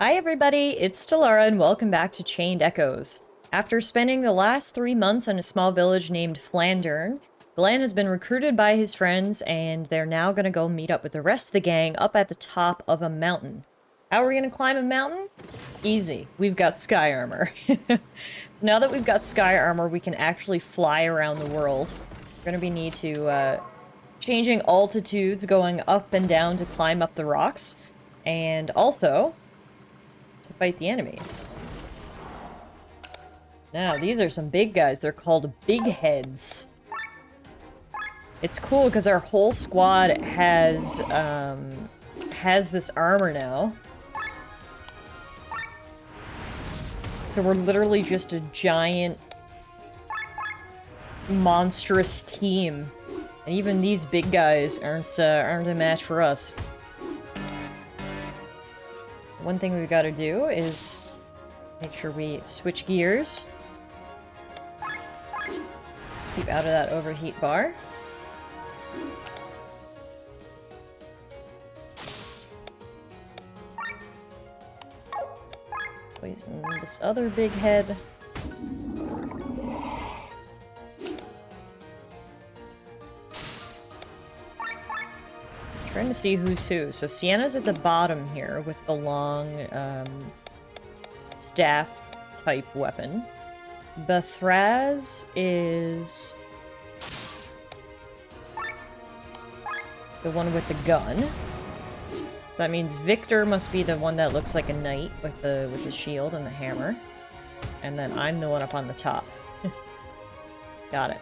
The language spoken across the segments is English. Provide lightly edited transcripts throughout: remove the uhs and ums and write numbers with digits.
Hi everybody, it's Tallara and welcome back to Chained Echoes. After spending the last 3 months in a small village named Flandern, Glenn has been recruited by his friends and they're now gonna go meet up with the rest of the gang up at the top of a mountain. How are we gonna climb a mountain? Easy. We've got sky armor. So now that we've got sky armor, we can actually fly around the world. We're gonna be need to, changing altitudes, going up and down to climb up the rocks, and also to fight the enemies. Now, these are some big guys. They're called big heads. It's cool because our whole squad has this armor now. So we're literally just a giant, monstrous team. And even these big guys aren't a match for us. One thing we've got to do is make sure we switch gears. Keep out of that overheat bar. Poison this other big head. Trying to see who's who. So Sienna's at the bottom here with the long staff-type weapon. Bethraz is the one with the gun. So that means Victor must be the one that looks like a knight with the shield and the hammer. And then I'm the one up on the top. Got it.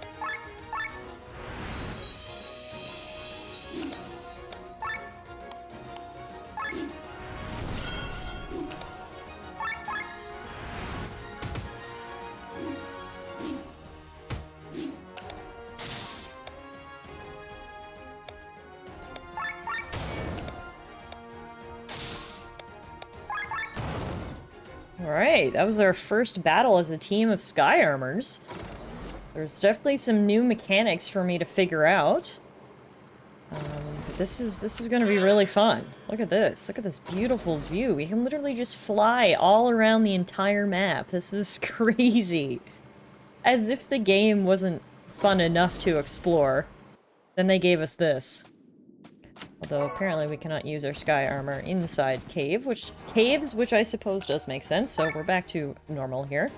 Alright, that was our first battle as a team of Sky Armors. There's definitely some new mechanics for me to figure out. But this is gonna be really fun. Look at this. Look at this beautiful view. We can literally just fly all around the entire map. This is crazy. As if the game wasn't fun enough to explore. Then they gave us this. Although apparently we cannot use our sky armor inside caves, which I suppose does make sense, so we're back to normal here.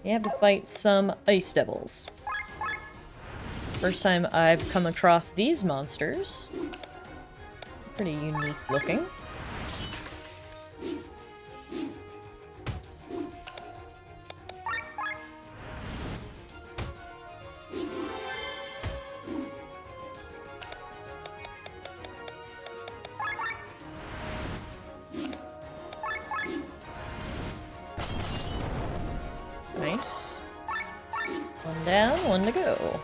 We have to fight some ice devils. It's the first time I've come across these monsters. Pretty unique looking. Nice. One down, one to go.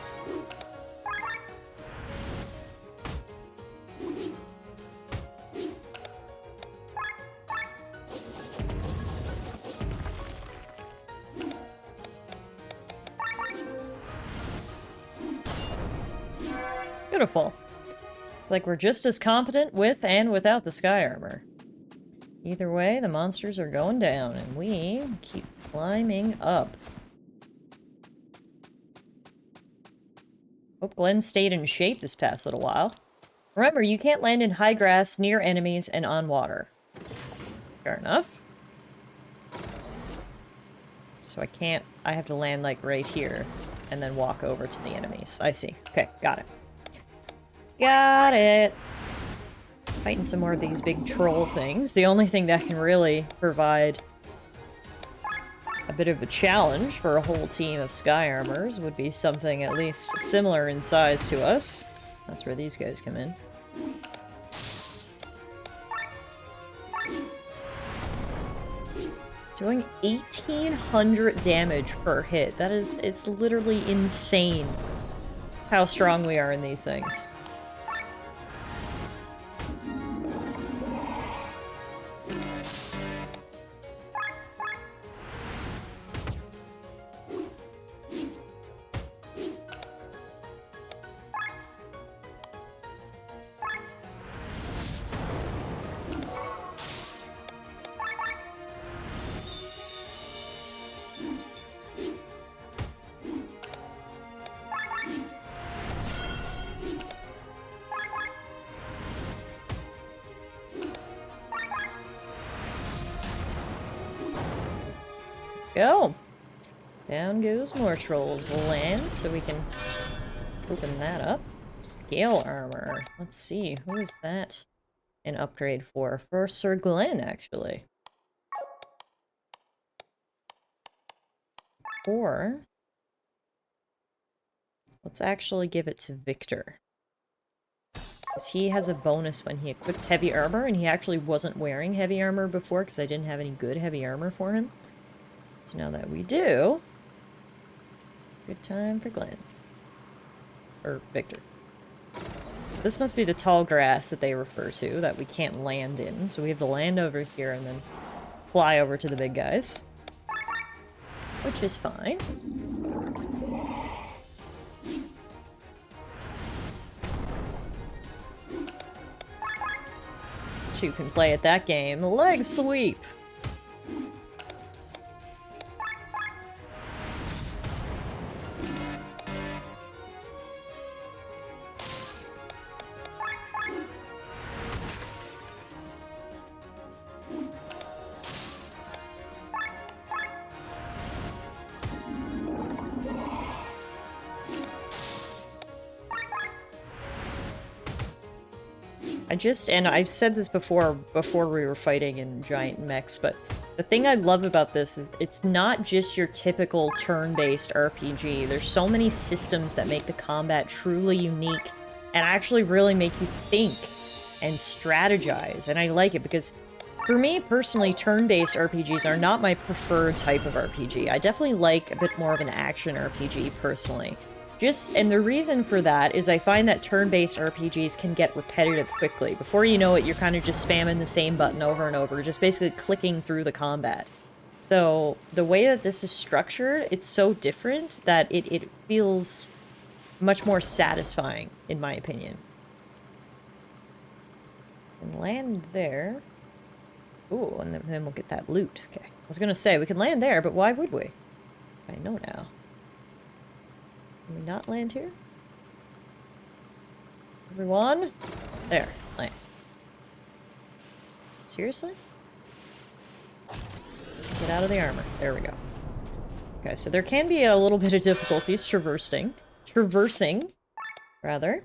Beautiful. It's like we're just as competent with and without the sky armor. Either way, the monsters are going down, and we keep climbing up. Hope Glenn stayed in shape this past little while. Remember, you can't land in high grass, near enemies, and on water. Fair enough. So I have to land, like, right here, and then walk over to the enemies. I see. Okay, got it. Got it! Fighting some more of these big troll things. The only thing that can really provide a bit of a challenge for a whole team of sky armors would be something at least similar in size to us. That's where these guys come in. Doing 1,800 damage per hit. It's literally insane how strong we are in these things. Go! Down goes more trolls. We'll land so we can open that up. Scale armor. Let's see, who is that an upgrade for? For Sir Glenn, actually. Or let's actually give it to Victor. Because he has a bonus when he equips heavy armor, and he actually wasn't wearing heavy armor before because I didn't have any good heavy armor for him. So now that we do, good time for Glenn. Or Victor. So this must be the tall grass that they refer to, that we can't land in. So we have to land over here and then fly over to the big guys. Which is fine. Two can play at that game. Leg sweep! And I've said this before we were fighting in giant mechs, but the thing I love about this is it's not just your typical turn-based RPG. There's so many systems that make the combat truly unique and actually really make you think and strategize, and I like it because for me, personally, turn-based RPGs are not my preferred type of RPG. I definitely like a bit more of an action RPG, personally. And the reason for that is I find that turn-based RPGs can get repetitive quickly. Before you know it, you're kind of just spamming the same button over and over, just basically clicking through the combat. So, the way that this is structured, it's so different that it feels much more satisfying, in my opinion. And land there. Ooh, and then we'll get that loot. Okay. I was gonna say, we can land there, but why would we? I know now. Can we not land here? Everyone? There. Land. Seriously? Get out of the armor. There we go. Okay, so there can be a little bit of difficulties traversing, rather.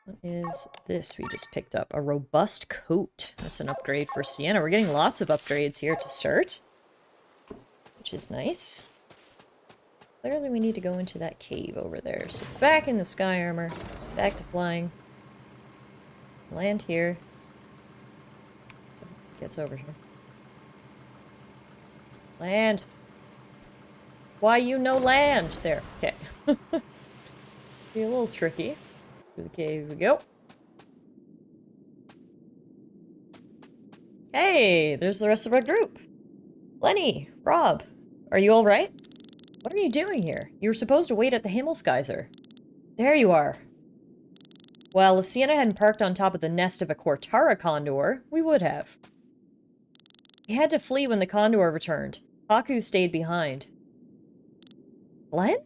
What is this we just picked up? A robust coat. That's an upgrade for Sienna. We're getting lots of upgrades here to start, which is nice. Clearly we need to go into that cave over there. So back in the sky armor. Back to flying. Land here. So gets over here. Land. Why you no land? There. Okay. Be a little tricky. Through the cave we go. Hey, there's the rest of our group. Lenny, Rob, are you alright? What are you doing here? You were supposed to wait at the Himmelsgeyser. There you are. Well, if Sienna hadn't parked on top of the nest of a Tallara condor, we would have. We had to flee when the condor returned. Haku stayed behind. Glenn?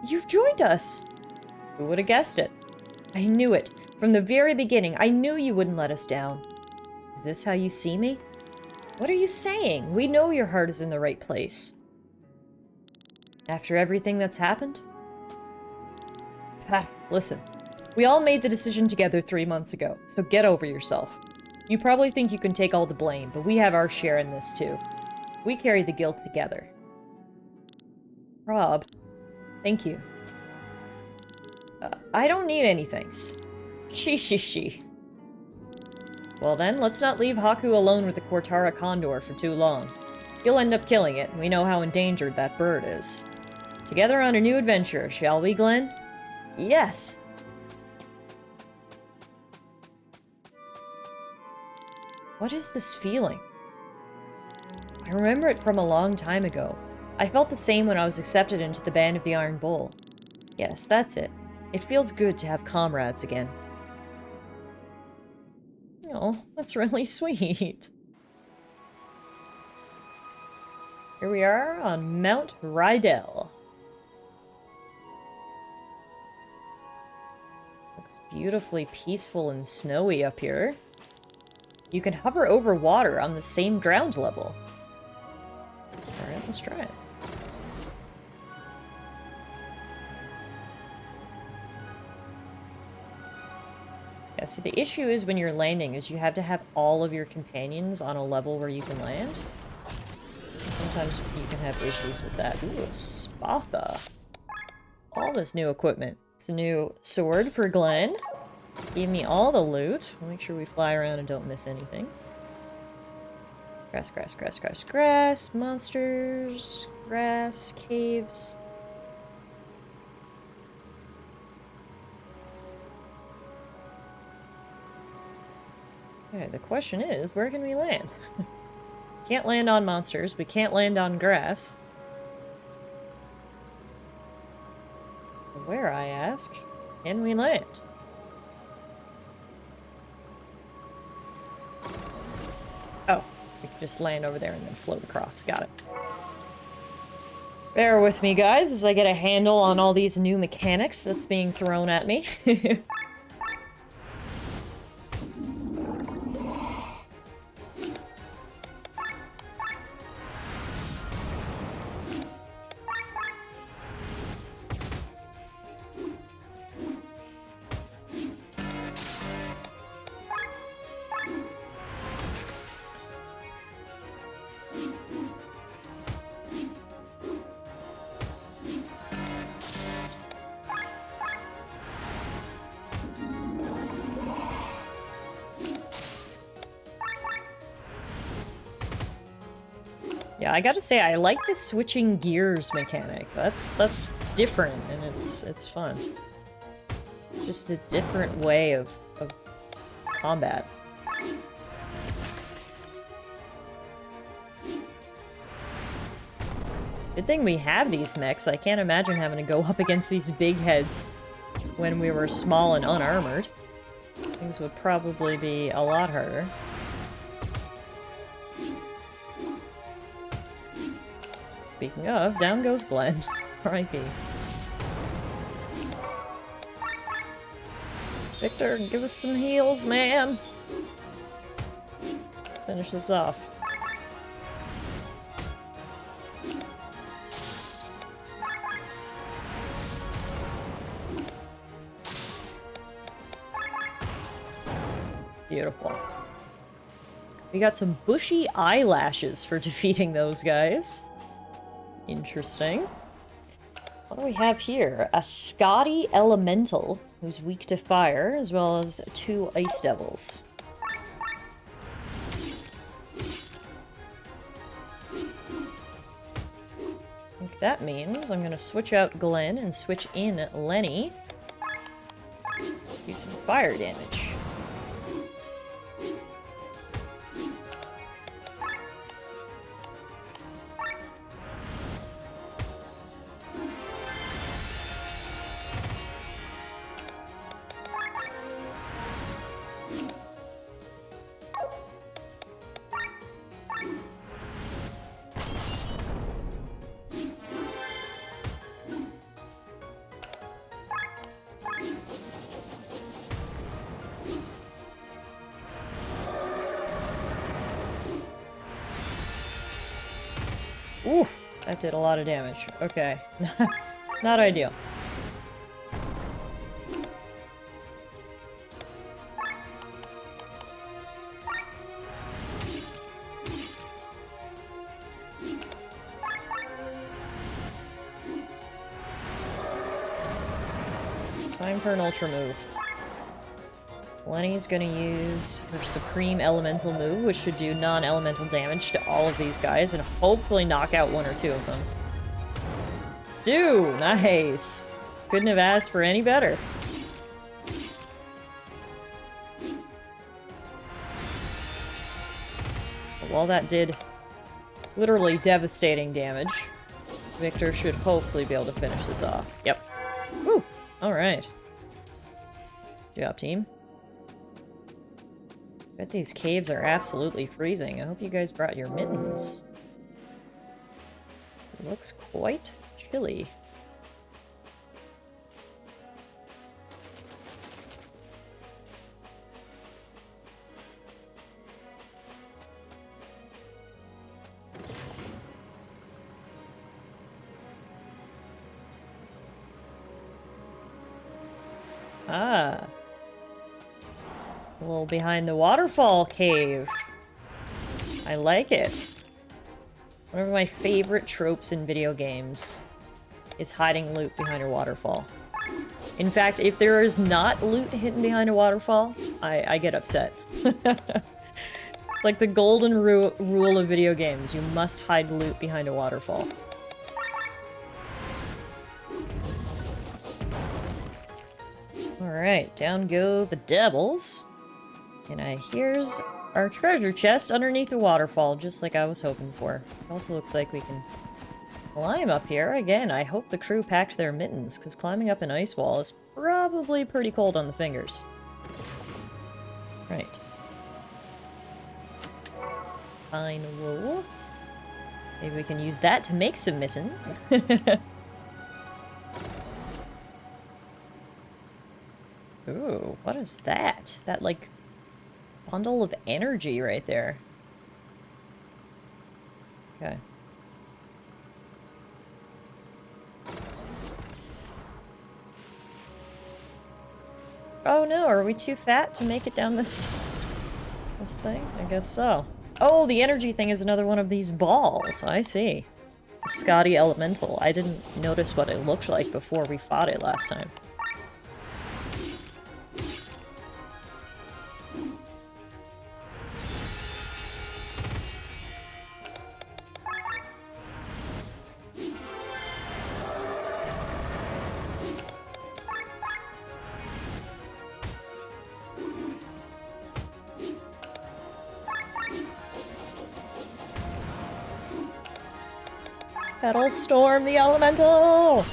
You've joined us. Who would have guessed it? I knew it. From the very beginning, I knew you wouldn't let us down. Is this how you see me? What are you saying? We know your heart is in the right place. After everything that's happened? Ha, listen. We all made the decision together 3 months ago, so get over yourself. You probably think you can take all the blame, but we have our share in this too. We carry the guilt together. Rob, thank you. I don't need any thanks. She. Well then, let's not leave Haku alone with the Tallara condor for too long. He'll end up killing it, and we know how endangered that bird is. Together on a new adventure, shall we, Glenn? Yes! What is this feeling? I remember it from a long time ago. I felt the same when I was accepted into the Band of the Iron Bull. Yes, that's it. It feels good to have comrades again. Oh, that's really sweet. Here we are on Mount Rydell. Looks beautifully peaceful and snowy up here. You can hover over water on the same ground level. let's try it. Yeah, see, the issue is when you're landing is you have to have all of your companions on a level where you can land. Sometimes you can have issues with that. Ooh, Spatha. All this new equipment. It's a new sword for Glenn. Give me all the loot. We'll make sure we fly around and don't miss anything. Grass, grass, grass, grass, grass. Monsters. Grass. Caves. Okay, the question is, where can we land? Can't land on monsters. We can't land on grass. Where, I ask, can we land? Oh, we can just land over there and then float across. Got it. Bear with me, guys, as I get a handle on all these new mechanics that's being thrown at me. Yeah, I gotta say, I like the switching gears mechanic. That's different, and it's fun. Just a different way of combat. Good thing we have these mechs. I can't imagine having to go up against these big heads when we were small and unarmored. Things would probably be a lot harder. Speaking of, down goes Glenn. R.I.P. Victor, give us some heals, man! Let's finish this off. Beautiful. We got some bushy eyelashes for defeating those guys. Interesting. What do we have here? A Scotty Elemental, who's weak to fire, as well as 2 Ice Devils. I think that means I'm gonna switch out Glenn and switch in Lenny. Do some fire damage. Oof, that did a lot of damage. Okay. Not ideal. Time for an ultra move. Lenny's gonna use her Supreme Elemental move, which should do non-elemental damage to all of these guys, and hopefully knock out 1 or 2 of them. 2! Nice! Couldn't have asked for any better. So while that did literally devastating damage, Victor should hopefully be able to finish this off. Yep. Woo! Alright. Good job, team. Bet these caves are absolutely freezing. I hope you guys brought your mittens. It looks quite chilly. A little behind the waterfall cave. I like it. One of my favorite tropes in video games is hiding loot behind a waterfall. In fact, if there is not loot hidden behind a waterfall, I get upset. It's like the golden rule of video games. You must hide loot behind a waterfall. Alright, down go the devils. And here's our treasure chest underneath the waterfall, just like I was hoping for. It also looks like we can climb up here. Again, I hope the crew packed their mittens, because climbing up an ice wall is probably pretty cold on the fingers. Right. Fine wool. Maybe we can use that to make some mittens. Ooh, what is that? That, like, bundle of energy right there. Okay. Oh no, are we too fat to make it down this thing? I guess so. Oh, the energy thing is another one of these balls. I see. The Scotty Elemental. I didn't notice what it looked like before we fought it last time. Petal Storm the Elemental!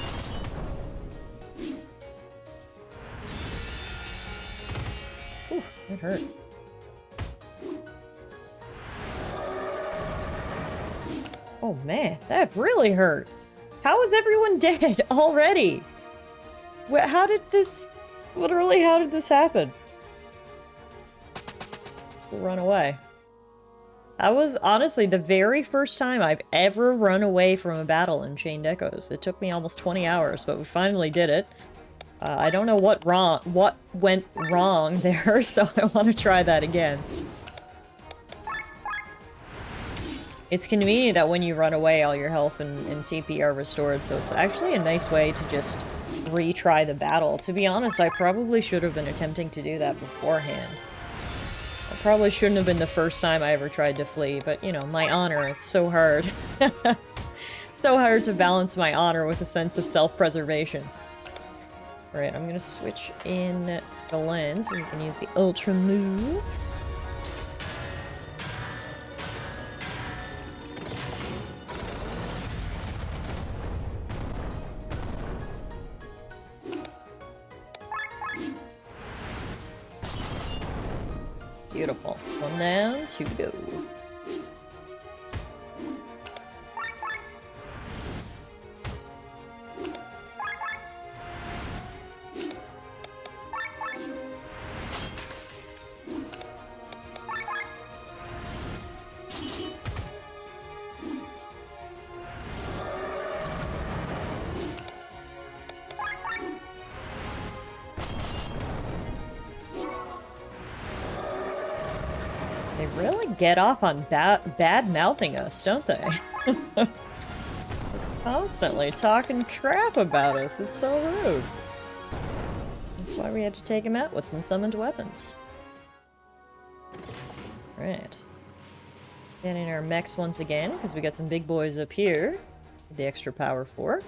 Ooh, that hurt. Oh man, that really hurt. How is everyone dead already? How did this... Literally, how did this happen? Let's go run away. That was honestly the very first time I've ever run away from a battle in Chained Echoes. It took me almost 20 hours, but we finally did it. I don't know what went wrong there, so I want to try that again. It's convenient that when you run away, all your health and CP are restored, so it's actually a nice way to just retry the battle. To be honest, I probably should have been attempting to do that beforehand. Probably shouldn't have been the first time I ever tried to flee, but, you know, my honor, it's so hard. So hard to balance my honor with a sense of self-preservation. Alright, I'm gonna switch in the lens so we can use the Ultra Move. Beautiful. One down, two to go. They really get off on bad-mouthing us, don't they? They're constantly talking crap about us. It's so rude. That's why we had to take him out with some summoned weapons. Right. Getting our mechs once again, because we got some big boys up here. The extra power for.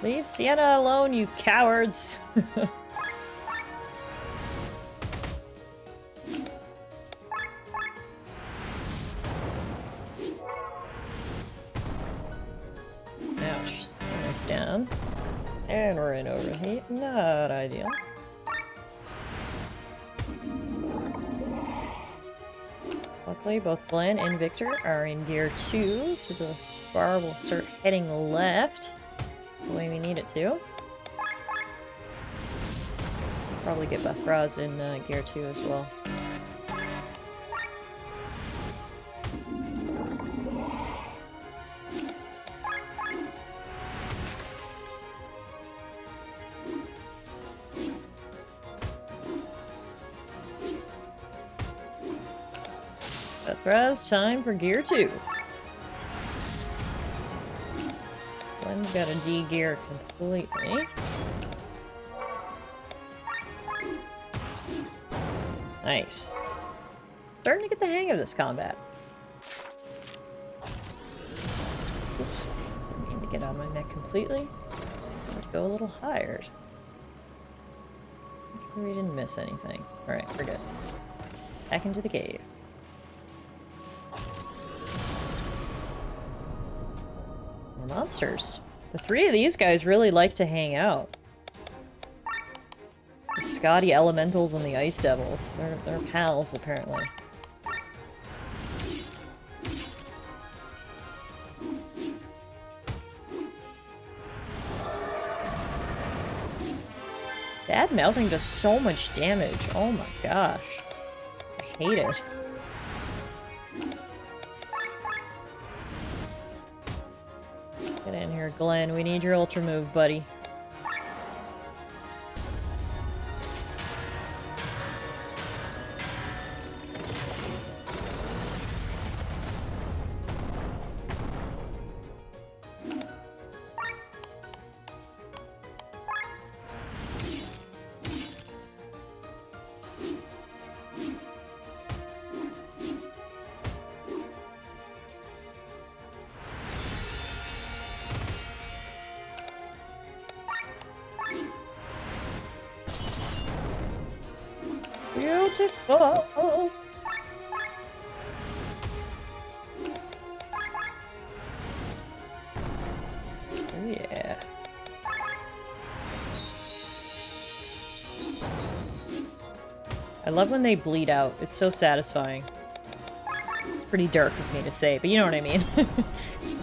Leave Sienna alone, you cowards! Ouch. Sienna's down. And we're in overheat. Not ideal. Thankfully, both Glenn and Victor are in gear 2, so the bar will start heading left the way we need it to. Probably get Bathraz in gear 2 as well. Bathraz, time for gear 2. Glenn's got a D gear completely. Nice. Starting to get the hang of this combat. Oops. Didn't mean to get out of my mech completely. I had to go a little higher. Make sure we didn't miss anything. Alright, we're good. Back into the cave. More monsters. The 3 of these guys really like to hang out. The Scotty Elementals and the Ice Devils. They're pals, apparently. Bad mouthing does so much damage. Oh my gosh. I hate it. Get in here, Glenn. We need your ultra move, buddy. Beautiful. Oh yeah. I love when they bleed out. It's so satisfying. It's pretty dark of me to say, but you know what I mean.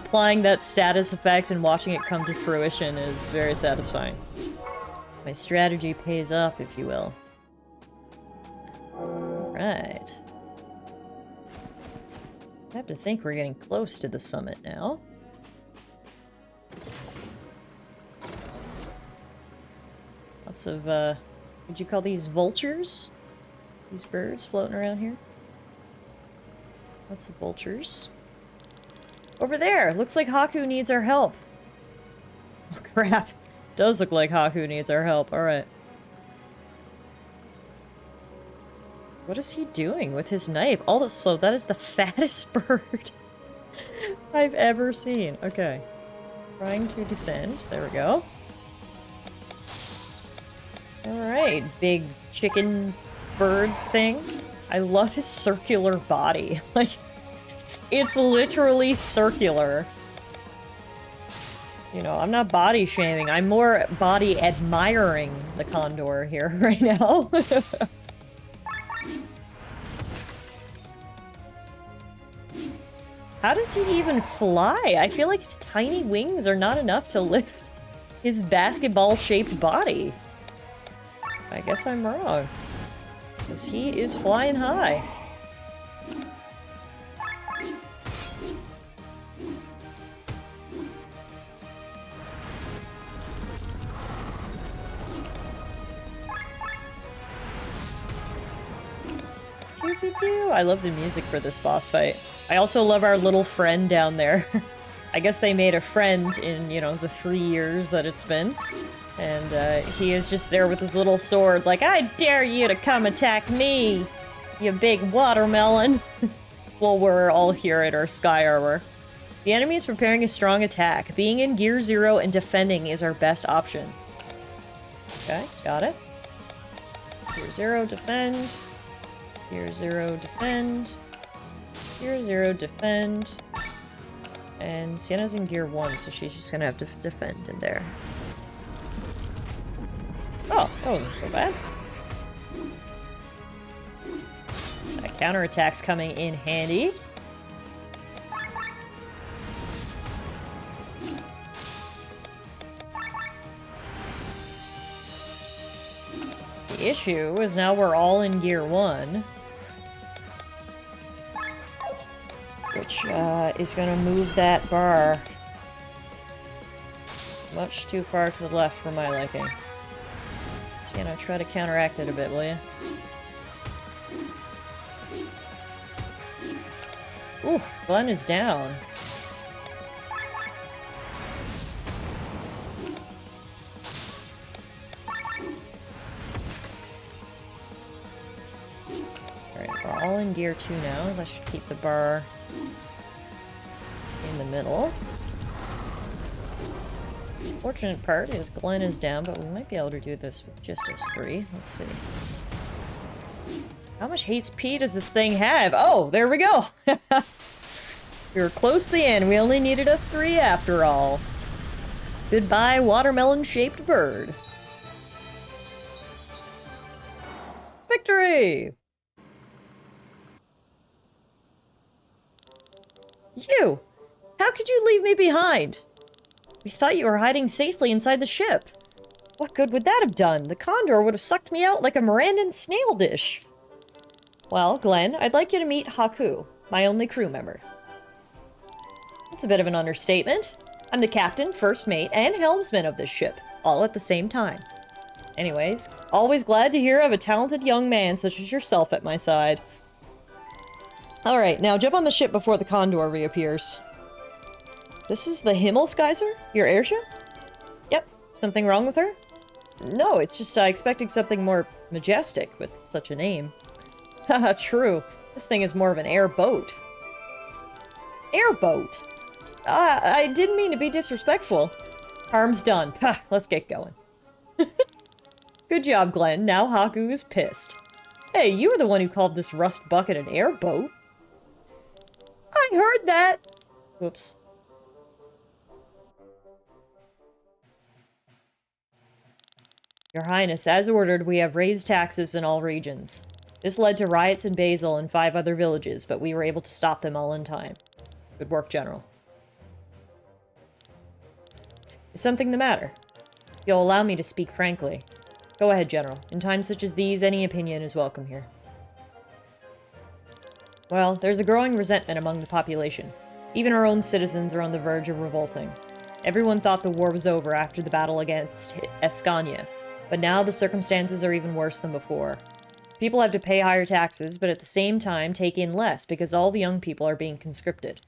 Applying that status effect and watching it come to fruition is very satisfying. My strategy pays off, if you will. Right. I have to think we're getting close to the summit now. Lots of, would you call these vultures? These birds floating around here? Lots of vultures. Over there! Looks like Haku needs our help. Oh crap. Does look like Haku needs our help. Alright. What is he doing with his knife? Also, that is the fattest bird I've ever seen. Okay. Trying to descend. There we go. Alright, big chicken bird thing. I love his circular body. Like, it's literally circular. You know, I'm not body shaming. I'm more body admiring the condor here right now. How does he even fly? I feel like his tiny wings are not enough to lift his basketball-shaped body. I guess I'm wrong. Because he is flying high. Pew, pew, pew. I love the music for this boss fight. I also love our little friend down there. I guess they made a friend in, you know, the 3 years that it's been. And he is just there with his little sword like, I dare you to come attack me, you big watermelon. Well, we're all here at our sky armor. The enemy is preparing a strong attack. Being in gear 0 and defending is our best option. Okay, got it. Gear 0, defend. Gear 0, defend. Gear 0, defend. And Sienna's in gear 1, so she's just gonna have to defend in there. Oh, that wasn't so bad. Back Counterattack's coming in handy. The issue is now we're all in Gear 1. Which, is gonna move that bar much too far to the left for my liking. So, you know, try to counteract it a bit, will you? Ooh, Glenn is down. Alright, we're all in Gear 2 now. That should keep the bar in the middle. Fortunate part is Glenn is down, but we might be able to do this with just us three. Let's see. How much HP does this thing have? Oh, there we go! We were close to the end. We only needed us 3 after all. Goodbye, watermelon-shaped bird. Victory! You! How could you leave me behind? We thought you were hiding safely inside the ship. What good would that have done? The Condor would have sucked me out like a Mirandan snail dish. Well, Glenn, I'd like you to meet Haku, my only crew member. That's a bit of an understatement. I'm the captain, first mate, and helmsman of this ship, all at the same time. Anyways, always glad to hear of a talented young man such as yourself at my side. Alright, now jump on the ship before the Condor reappears. This is the Himmelsgeiser? Your airship? Yep. Something wrong with her? No, it's just expecting something more majestic with such a name. Haha, true. This thing is more of an airboat. Airboat? I didn't mean to be disrespectful. Harm's done. Ha, let's get going. Good job, Glenn. Now Haku is pissed. Hey, you were the one who called this rust bucket an airboat. I heard that! Whoops. Your Highness, as ordered, we have raised taxes in all regions. This led to riots in Basel and 5 other villages, but we were able to stop them all in time. Good work, General. Is something the matter? You'll allow me to speak frankly. Go ahead, General. In times such as these, any opinion is welcome here. Well, there's a growing resentment among the population. Even our own citizens are on the verge of revolting. Everyone thought the war was over after the battle against Escania, but now the circumstances are even worse than before. People have to pay higher taxes, but at the same time take in less because all the young people are being conscripted.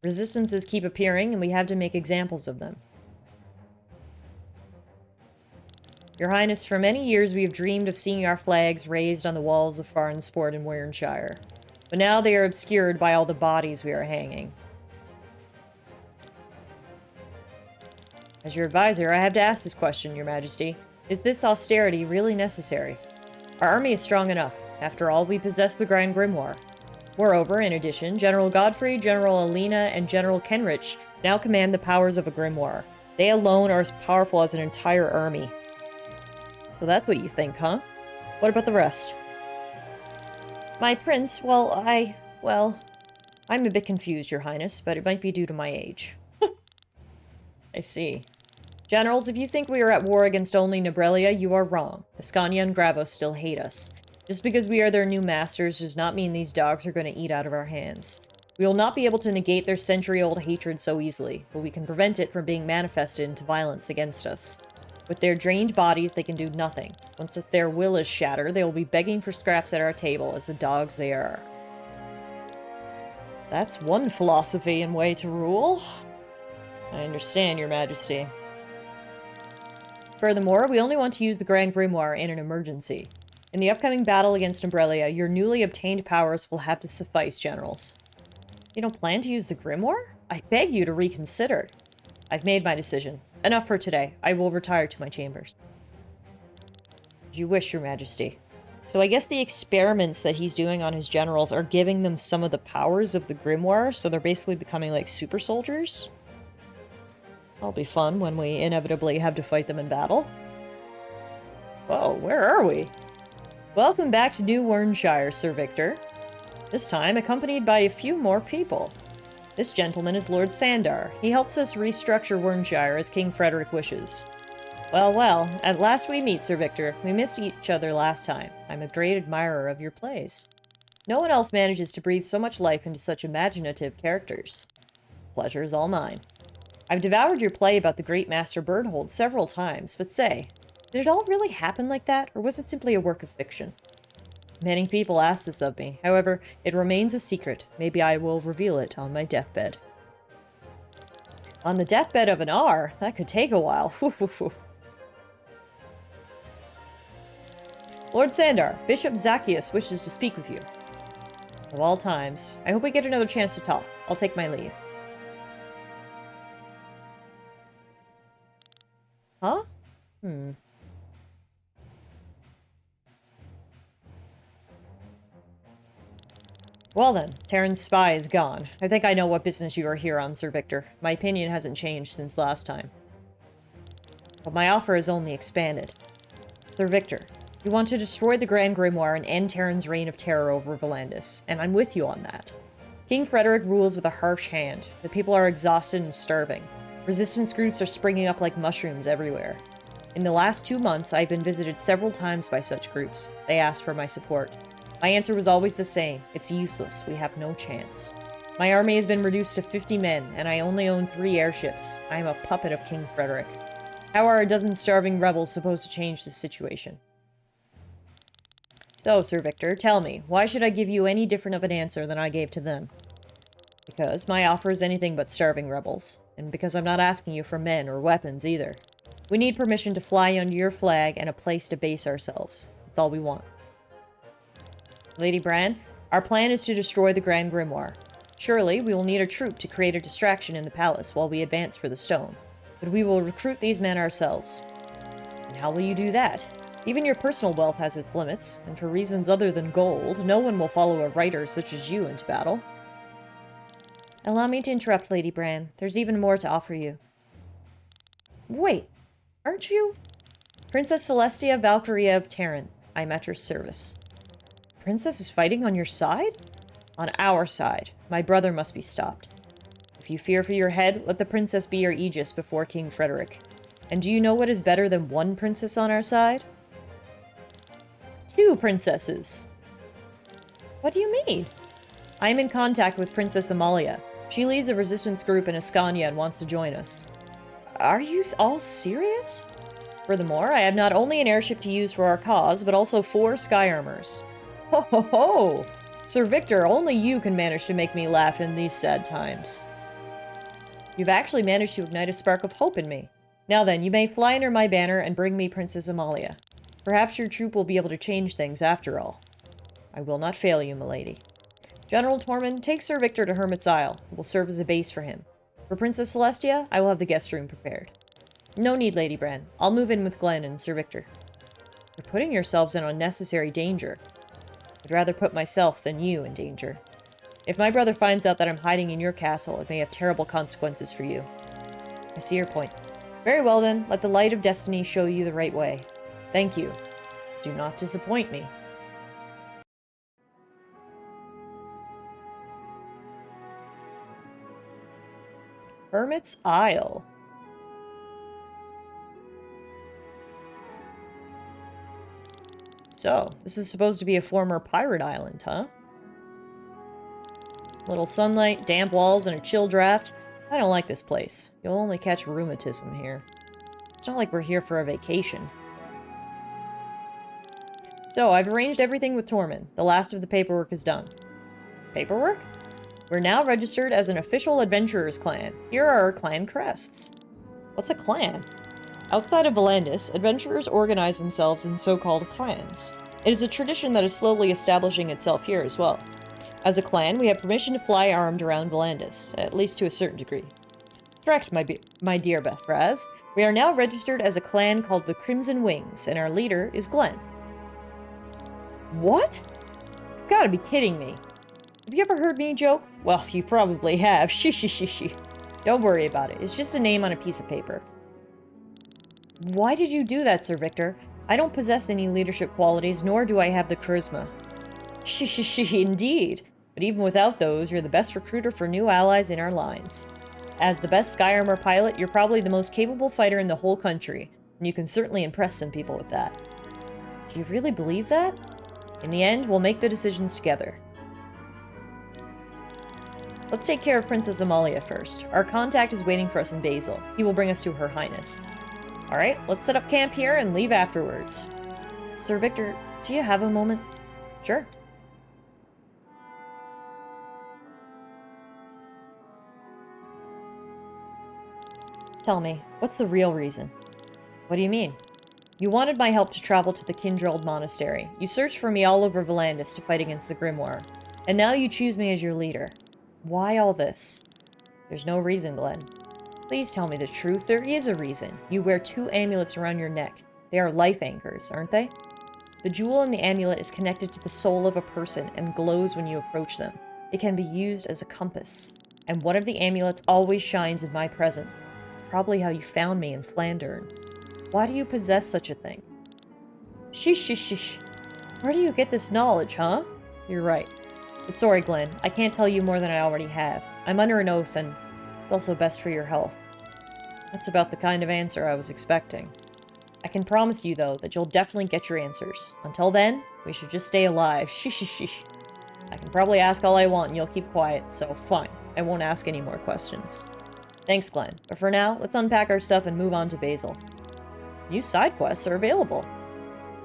Resistances keep appearing, and we have to make examples of them. Your Highness, for many years we have dreamed of seeing our flags raised on the walls of Farnsport and Warrenshire. But now they are obscured by all the bodies we are hanging. As your advisor, I have to ask this question, Your Majesty. Is this austerity really necessary? Our army is strong enough. After all, we possess the Grand Grimoire. Moreover, in addition, General Godfrey, General Alina, and General Kenrich now command the powers of a grimoire. They alone are as powerful as an entire army. So that's what you think, huh? What about the rest? My prince, I'm a bit confused, Your Highness, but it might be due to my age. I see. Generals, if you think we are at war against only Nobrelia, you are wrong. Ascania and Gravos still hate us. Just because we are their new masters does not mean these dogs are going to eat out of our hands. We will not be able to negate their century-old hatred so easily, but we can prevent it from being manifested into violence against us. With their drained bodies, they can do nothing. Once their will is shattered, they will be begging for scraps at our table as the dogs they are. That's one philosophy and way to rule. I understand, Your Majesty. Furthermore, we only want to use the Grand Grimoire in an emergency. In the upcoming battle against Umbrelia, your newly obtained powers will have to suffice, generals. You don't plan to use the Grimoire? I beg you to reconsider. I've made my decision. Enough for today. I will retire to my chambers. As you wish, Your Majesty. So I guess the experiments that he's doing on his generals are giving them some of the powers of the Grimoire, so they're basically becoming like super soldiers. That'll be fun when we inevitably have to fight them in battle. Whoa, where are we? Welcome back to New Warrenshire, Sir Victor. this time accompanied by a few more people. This gentleman is Lord Sandar. He helps us restructure Wernshire as King Frederick wishes. Well, well, at last we meet, Sir Victor. We missed each other last time. I'm a great admirer of your plays. No one else manages to breathe so much life into such imaginative characters. Pleasure is all mine. I've devoured your play about the great Master Birdhold several times, but say, did it all really happen like that, or was it simply a work of fiction? Many people ask this of me. However, it remains a secret. Maybe I will reveal it on my deathbed. On the deathbed of an R? That could take a while. Lord Sandar, Bishop Zacchaeus wishes to speak with you. Of all times. I hope we get another chance to talk. I'll take my leave. Huh? Well then, Terran's spy is gone. I think I know what business you are here on, Sir Victor. My opinion hasn't changed since last time. But my offer has only expanded. Sir Victor, you want to destroy the Grand Grimoire and end Terran's reign of terror over Volandis, and I'm with you on that. King Frederick rules with a harsh hand. The people are exhausted and starving. Resistance groups are springing up like mushrooms everywhere. In the last 2 months, I've been visited several times by such groups. They asked for my support. My answer was always the same. It's useless. We have no chance. My army has been reduced to 50 men, and I only own 3 airships. I am a puppet of King Frederick. How are a dozen starving rebels supposed to change this situation? So, Sir Victor, tell me, why should I give you any different of an answer than I gave to them? Because my offer is anything but starving rebels, and because I'm not asking you for men or weapons either. We need permission to fly under your flag and a place to base ourselves. That's all we want. Lady Bran, our plan is to destroy the Grand Grimoire. Surely, we will need a troop to create a distraction in the palace while we advance for the stone. But we will recruit these men ourselves. And how will you do that? Even your personal wealth has its limits, and for reasons other than gold, no one will follow a writer such as you into battle. Allow me to interrupt, Lady Bran. There's even more to offer you. Wait, aren't you? Princess Celestia Valkyria of Terran. I'm at your service. Princess is fighting on your side? On our side. My brother must be stopped. If you fear for your head, let the princess be your aegis before King Frederick. And do you know what is better than 1 princess on our side? 2 princesses. What do you mean? I am in contact with Princess Amalia. She leads a resistance group in Ascania and wants to join us. Are you all serious? Furthermore, I have not only an airship to use for our cause, but also 4 sky armors. Ho ho ho! Sir Victor, only you can manage to make me laugh in these sad times. You've actually managed to ignite a spark of hope in me. Now then, you may fly under my banner and bring me Princess Amalia. Perhaps your troop will be able to change things after all. I will not fail you, milady. General Tormund, take Sir Victor to Hermit's Isle. It will serve as a base for him. For Princess Celestia, I will have the guest room prepared. No need, Lady Bran. I'll move in with Glenn and Sir Victor. You're putting yourselves in unnecessary danger. I'd rather put myself than you in danger. If my brother finds out that I'm hiding in your castle, it may have terrible consequences for you. I see your point. Very well then, let the light of destiny show you the right way. Thank you. Do not disappoint me. Hermit's Isle. So, this is supposed to be a former pirate island, huh? Little sunlight, damp walls, and a chill draft. I don't like this place. You'll only catch rheumatism here. It's not like we're here for a vacation. So, I've arranged everything with Tormund. The last of the paperwork is done. Paperwork? We're now registered as an official adventurers clan. Here are our clan crests. What's a clan? Outside of Volandis, adventurers organize themselves in so-called clans. It is a tradition that is slowly establishing itself here as well. As a clan, we have permission to fly armed around Volandis, at least to a certain degree. Correct, my dear Bethraz. We are now registered as a clan called the Crimson Wings, and our leader is Glenn. What? You've got to be kidding me. Have you ever heard me joke? Well, you probably have. She. Don't worry about it. It's just a name on a piece of paper. Why did you do that, Sir Victor? I don't possess any leadership qualities, nor do I have the charisma. She, indeed. But even without those, you're the best recruiter for new allies in our lines. As the best Sky Armor pilot, you're probably the most capable fighter in the whole country, and you can certainly impress some people with that. Do you really believe that? In the end, we'll make the decisions together. Let's take care of Princess Amalia first. Our contact is waiting for us in Basel. He will bring us to Her Highness. Alright, let's set up camp here and leave afterwards. Sir Victor, do you have a moment? Sure. Tell me, what's the real reason? What do you mean? You wanted my help to travel to the Kindreld Monastery. You searched for me all over Volandis to fight against the Grimoire. And now you choose me as your leader. Why all this? There's no reason, Glenn. Please tell me the truth. There is a reason. You wear 2 amulets around your neck. They are life anchors, aren't they? The jewel in the amulet is connected to the soul of a person and glows when you approach them. It can be used as a compass. And one of the amulets always shines in my presence. It's probably how you found me in Flandern. Why do you possess such a thing? Sheesh. Where do you get this knowledge, huh? You're right. But sorry, Glenn. I can't tell you more than I already have. I'm under an oath, and it's also best for your health. That's about the kind of answer I was expecting. I can promise you, though, that you'll definitely get your answers. Until then, we should just stay alive. Sheesh. I can probably ask all I want and you'll keep quiet, so fine. I won't ask any more questions. Thanks, Glenn. But for now, let's unpack our stuff and move on to Basel. New side quests are available.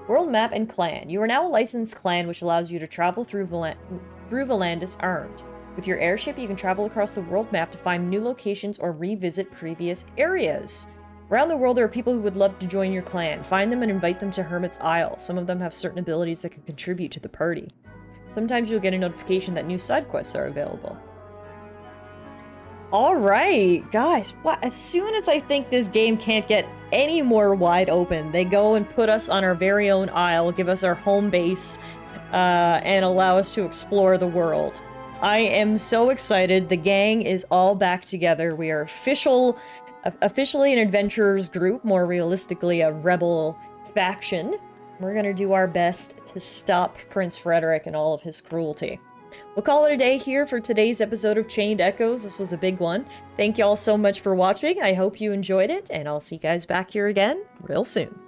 World Map and Clan. You are now a licensed clan which allows you to travel through Volandis armed. With your airship, you can travel across the world map to find new locations or revisit previous areas. Around the world, there are people who would love to join your clan. Find them and invite them to Hermit's Isle. Some of them have certain abilities that can contribute to the party. Sometimes you'll get a notification that new side quests are available. Alright, guys, as soon as I think this game can't get any more wide open, they go and put us on our very own isle, give us our home base, and allow us to explore the world. I am so excited. The gang is all back together. We are officially an adventurers group, more realistically a rebel faction. We're gonna do our best to stop Prince Frederick and all of his cruelty. We'll call it a day here for today's episode of Chained Echoes. This was a big one. Thank you all so much for watching. I hope you enjoyed it, and I'll see you guys back here again real soon.